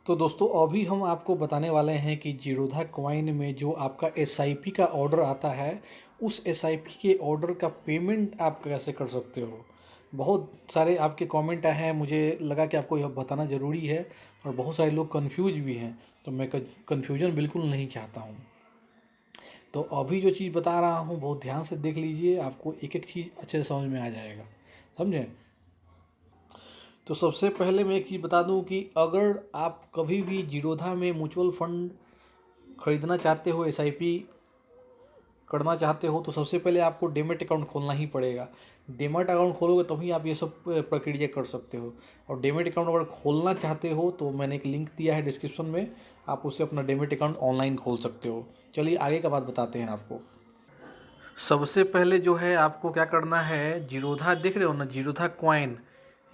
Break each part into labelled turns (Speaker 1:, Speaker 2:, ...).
Speaker 1: तो दोस्तों अभी हम आपको बताने वाले हैं कि जीरोधा कॉइन में जो आपका एसआईपी का ऑर्डर आता है, उस एसआईपी के ऑर्डर का पेमेंट आप कैसे कर सकते हो। बहुत सारे आपके कमेंट आए हैं, मुझे लगा कि आपको यह बताना ज़रूरी है और बहुत सारे लोग कंफ्यूज भी हैं, तो मैं कंफ्यूजन बिल्कुल नहीं चाहता हूँ। तो अभी जो चीज़ बता रहा हूँ बहुत ध्यान से देख लीजिए, आपको एक एक चीज़ अच्छे से समझ में आ जाएगा। समझें। तो सबसे पहले मैं एक चीज़ बता दूं कि अगर आप कभी भी जीरोधा में म्यूचुअल फंड खरीदना चाहते हो, एसआईपी करना चाहते हो, तो सबसे पहले आपको डेमैट अकाउंट खोलना ही पड़ेगा। डेमैट अकाउंट खोलोगे तभी आप ये सब प्रक्रिया कर सकते हो। और डेमैट अकाउंट अगर खोलना चाहते हो तो मैंने एक लिंक दिया है डिस्क्रिप्शन में, आप उससे अपना डेमैट अकाउंट ऑनलाइन खोल सकते हो। चलिए आगे का बात बताते हैं आपको। सबसे पहले जो है आपको क्या करना है, जीरोधा देख रहे हो ना, जीरोधा कॉइन,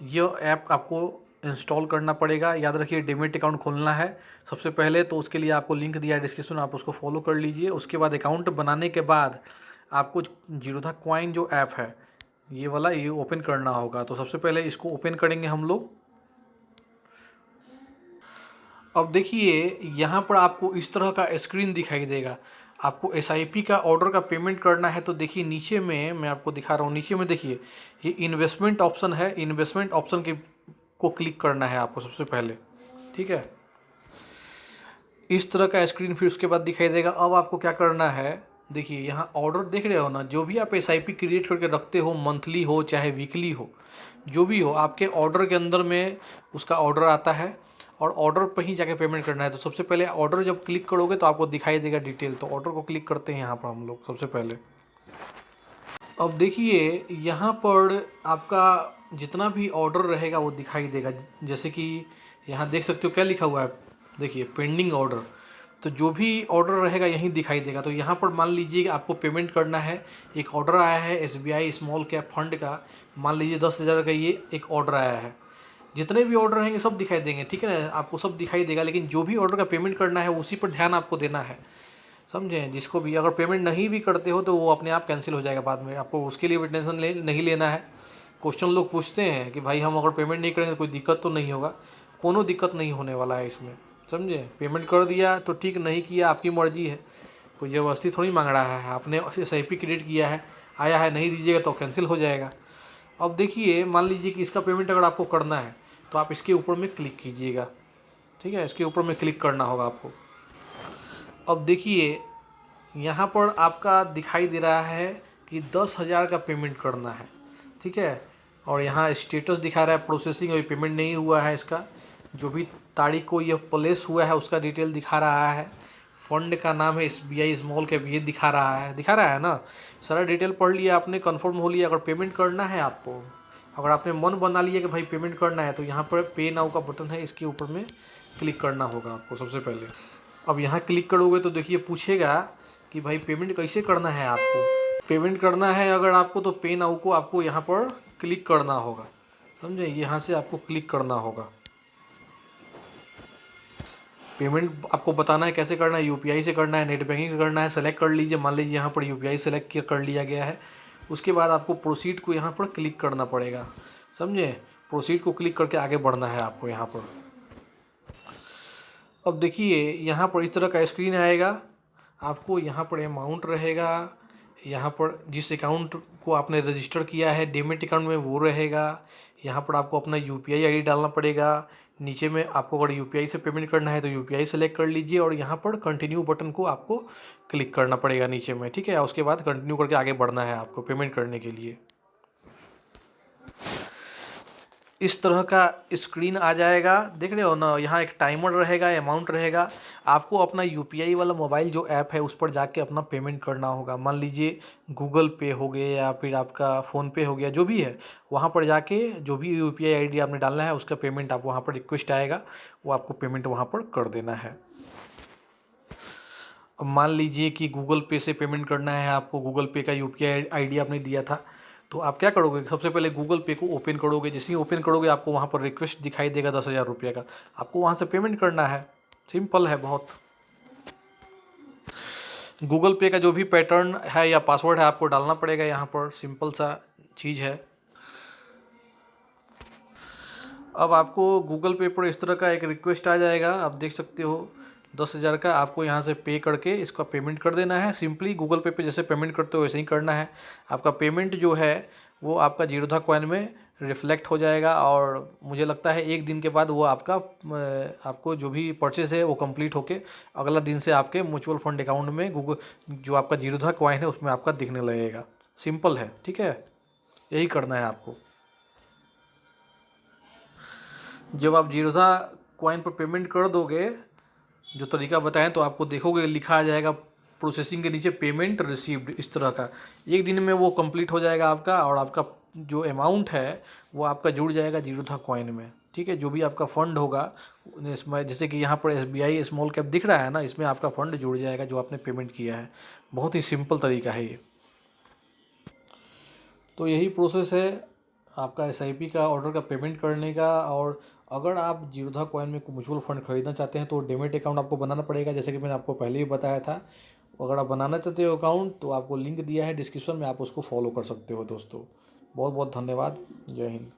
Speaker 1: यह ऐप आपको इंस्टॉल करना पड़ेगा। याद रखिए डेमैट अकाउंट खोलना है सबसे पहले, तो उसके लिए आपको लिंक दिया है डिस्क्रिप्शन, आप उसको फॉलो कर लीजिए। उसके बाद अकाउंट बनाने के बाद आपको जीरोधा कॉइन जो ऐप है ये वाला, ये ओपन करना होगा। तो सबसे पहले इसको ओपन करेंगे हम लोग। अब देखिए यहाँ पर आपको इस तरह का स्क्रीन दिखाई देगा। आपको एसआईपी का ऑर्डर का पेमेंट करना है तो देखिए नीचे में मैं आपको दिखा रहा हूँ, नीचे में देखिए ये इन्वेस्टमेंट ऑप्शन है। इन्वेस्टमेंट ऑप्शन के को क्लिक करना है आपको सबसे पहले। ठीक है, इस तरह का स्क्रीन फिर उसके बाद दिखाई देगा। अब आपको क्या करना है, देखिए यहाँ ऑर्डर देख रहे हो ना, जो भी आप एसआईपी क्रिएट करके रखते हो, मंथली हो चाहे वीकली हो, जो भी हो, आपके ऑर्डर के अंदर में उसका ऑर्डर आता है और ऑर्डर पर ही जाके पेमेंट करना है। तो सबसे पहले ऑर्डर जब क्लिक करोगे तो आपको दिखाई देगा डिटेल, तो ऑर्डर को क्लिक करते हैं यहाँ पर हम लोग सबसे पहले। अब देखिए यहाँ पर आपका जितना भी ऑर्डर रहेगा वो दिखाई देगा। जैसे कि यहाँ देख सकते हो क्या लिखा हुआ है, देखिए पेंडिंग ऑर्डर। तो जो भी ऑर्डर रहेगा यहीं दिखाई देगा। तो यहाँ पर मान लीजिए कि आपको पेमेंट करना है, एक ऑर्डर आया है एसबीआई स्मॉल कैप फंड का, मान लीजिए 10,000 का ये एक ऑर्डर आया है। जितने भी ऑर्डर रहेंगे सब दिखाई देंगे, ठीक है ना, आपको सब दिखाई देगा। लेकिन जो भी ऑर्डर का पेमेंट करना है उसी पर ध्यान आपको देना है, समझें। जिसको भी अगर पेमेंट नहीं भी करते हो तो वो अपने आप कैंसिल हो जाएगा बाद में, आपको उसके लिए भी टेंशन नहीं लेना है। क्वेश्चन लोग पूछते हैं कि भाई हम अगर पेमेंट नहीं करेंगे तो कोई दिक्कत तो नहीं होगा, कोनो दिक्कत नहीं होने वाला है इसमें, समझे। पेमेंट कर दिया तो ठीक, नहीं किया आपकी मर्जी है, कोई ज़बरदस्ती थोड़ी मांग रहा है। आपने एसआईपी क्रिएट किया है, आया है, नहीं दीजिएगा तो कैंसिल हो जाएगा। अब देखिए मान लीजिए कि इसका पेमेंट अगर आपको करना है तो आप इसके ऊपर में क्लिक कीजिएगा। ठीक है, इसके ऊपर में क्लिक करना होगा आपको। अब देखिए यहाँ पर आपका दिखाई दे रहा है कि 10,000 का पेमेंट करना है, ठीक है। और यहाँ स्टेटस दिखा रहा है प्रोसेसिंग, अभी पेमेंट नहीं हुआ है इसका। जो भी तारीख को यह प्लेस हुआ है उसका डिटेल दिखा रहा है। फंड का नाम है एसबीआई स्मॉल कैप, ये दिखा रहा है ना। सारा डिटेल पढ़ लिया आपने, कंफर्म हो लिया। अगर पेमेंट करना है आपको, अगर आपने मन बना लिया कि भाई पेमेंट करना है, तो यहाँ पर पे नाउ का बटन है, इसके ऊपर में क्लिक करना होगा आपको सबसे पहले। अब यहाँ क्लिक करोगे तो देखिए पूछेगा कि भाई पेमेंट कैसे करना है आपको। पेमेंट करना है अगर आपको, तो पे नाउ को आपको यहाँ पर क्लिक करना होगा, समझे। यहाँ से आपको क्लिक करना होगा। पेमेंट आपको बताना है कैसे करना है, यूपीआई से करना है, नेट बैंकिंग से करना है, सेलेक्ट कर लीजिए। मान लीजिए यहाँ पर यूपीआई सेलेक्ट कर लिया गया है। उसके बाद आपको प्रोसीड को यहाँ पर क्लिक करना पड़ेगा, समझे। प्रोसीड को क्लिक करके आगे बढ़ना है आपको यहाँ पर। अब देखिए यहाँ पर इस तरह का स्क्रीन आएगा। आपको यहाँ पर अमाउंट रहेगा, यहाँ पर जिस अकाउंट को आपने रजिस्टर किया है डेबिट अकाउंट में वो रहेगा। यहाँ पर आपको अपना यूपीआई आईडी डालना पड़ेगा। नीचे में आपको अगर यूपीआई से पेमेंट करना है तो यूपीआई सेलेक्ट कर लीजिए और यहाँ पर कंटिन्यू बटन को आपको क्लिक करना पड़ेगा नीचे में, ठीक है। उसके बाद कंटिन्यू करके आगे बढ़ना है आपको पेमेंट करने के लिए। इस तरह का स्क्रीन आ जाएगा, देख रहे हो ना। यहाँ एक टाइमर रहेगा, अमाउंट रहेगा। आपको अपना यूपीआई वाला मोबाइल जो ऐप है उस पर जाके अपना पेमेंट करना होगा। मान लीजिए गूगल पे हो गया या फिर आपका फ़ोन पे हो गया, जो भी है वहाँ पर जाके जो भी यूपीआई आईडी आपने डालना है उसका पेमेंट आप वहाँ पर रिक्वेस्ट आएगा, वो आपको पेमेंट वहाँ पर कर देना है। अब मान लीजिए कि गूगल पे से पेमेंट करना है आपको, गूगल पे का यूपीआई आईडी आपने दिया था, तो आप क्या करोगे, सबसे पहले गूगल पे को ओपन करोगे। जैसे ही ओपन करोगे आपको वहाँ पर रिक्वेस्ट दिखाई देगा 10,000 रुपये का, आपको वहाँ से पेमेंट करना है। सिंपल है बहुत। गूगल पे का जो भी पैटर्न है या पासवर्ड है आपको डालना पड़ेगा यहाँ पर, सिंपल सा चीज़ है। अब आपको गूगल पे पर इस तरह का एक रिक्वेस्ट आ जाएगा, आप देख सकते हो 10,000 का। आपको यहाँ से पे करके इसका पेमेंट कर देना है। सिंपली गूगल पे पे जैसे पेमेंट करते हो वैसे ही करना है। आपका पेमेंट जो है वो आपका जीरोधा कॉइन में रिफ्लेक्ट हो जाएगा और मुझे लगता है एक दिन के बाद वो आपका आपको जो भी परचेस है वो कंप्लीट होके अगला दिन से आपके म्यूचुअल फंड अकाउंट में गूगल जो आपका जीरोधा कॉइन है उसमें आपका दिखने लगेगा। सिंपल है, ठीक है, यही करना है आपको। जब आप जीरोधा कॉइन पर पेमेंट कर दोगे जो तरीका बताएं तो आपको देखोगे लिखा आ जाएगा प्रोसेसिंग के नीचे पेमेंट रिसीव्ड, इस तरह का। एक दिन में वो कंप्लीट हो जाएगा आपका और आपका जो अमाउंट है वो आपका जुड़ जाएगा जीरोधा कॉइन में, ठीक है। जो भी आपका फ़ंड होगा इसमें, जैसे कि यहाँ पर SBI स्मॉल कैप दिख रहा है ना, इसमें आपका फ़ंड जुड़ जाएगा जो आपने पेमेंट किया है। बहुत ही सिंपल तरीका है ये। तो यही प्रोसेस है आपका SIP का ऑर्डर का पेमेंट करने का। और अगर आप जीरोधा कॉइन में म्यूचुअल फंड खरीदना चाहते हैं तो डेमेट अकाउंट आपको बनाना पड़ेगा, जैसे कि मैंने आपको पहले ही बताया था। अगर आप बनाना चाहते हो अकाउंट तो आपको लिंक दिया है डिस्क्रिप्शन में, आप उसको फॉलो कर सकते हो दोस्तों। बहुत बहुत धन्यवाद। जय हिंद।